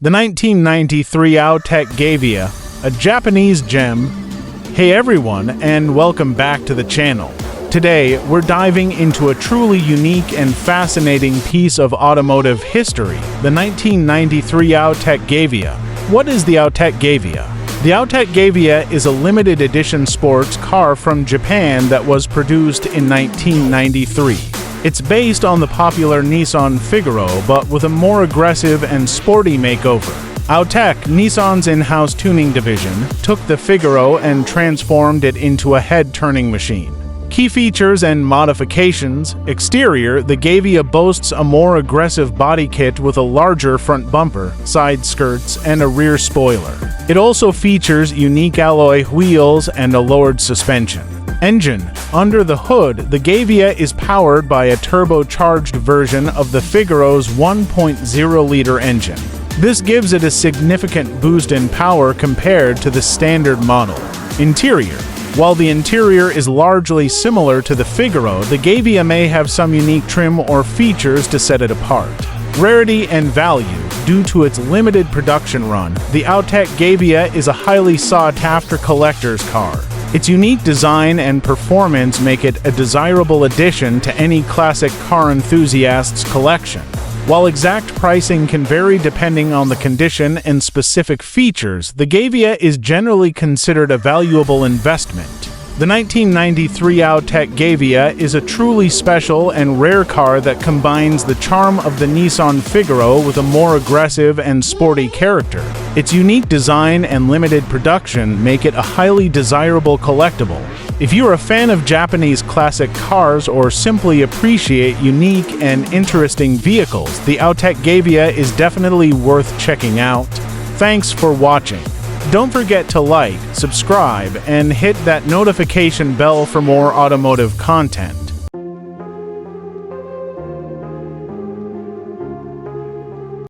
The 1993 Autech Gavia, a Japanese gem. Hey everyone, and welcome back to the channel. Today, we're diving into a truly unique and fascinating piece of automotive history, the 1993 Autech Gavia. What is the Autech Gavia? The Autech Gavia is a limited edition sports car from Japan that was produced in 1993. It's based on the popular Nissan Figaro, but with a more aggressive and sporty makeover. Autech, Nissan's in-house tuning division, took the Figaro and transformed it into a head-turning machine. Key features and modifications. Exterior, the Gavia boasts a more aggressive body kit with a larger front bumper, side skirts, and a rear spoiler. It also features unique alloy wheels and a lowered suspension. Engine. Under the hood, the Gavia is powered by a turbocharged version of the Figaro's 1.0-liter engine. This gives it a significant boost in power compared to the standard model. Interior. While the interior is largely similar to the Figaro, the Gavia may have some unique trim or features to set it apart. Rarity and value. Due to its limited production run, the Autech Gavia is a highly sought-after collector's car. Its unique design and performance make it a desirable addition to any classic car enthusiast's collection. While exact pricing can vary depending on the condition and specific features, the Gavia is generally considered a valuable investment. The 1993 Autech Gavia is a truly special and rare car that combines the charm of the Nissan Figaro with a more aggressive and sporty character. Its unique design and limited production make it a highly desirable collectible. If you're a fan of Japanese classic cars or simply appreciate unique and interesting vehicles, the Autech Gavia is definitely worth checking out. Thanks for watching. Don't forget to like, subscribe, and hit that notification bell for more automotive content.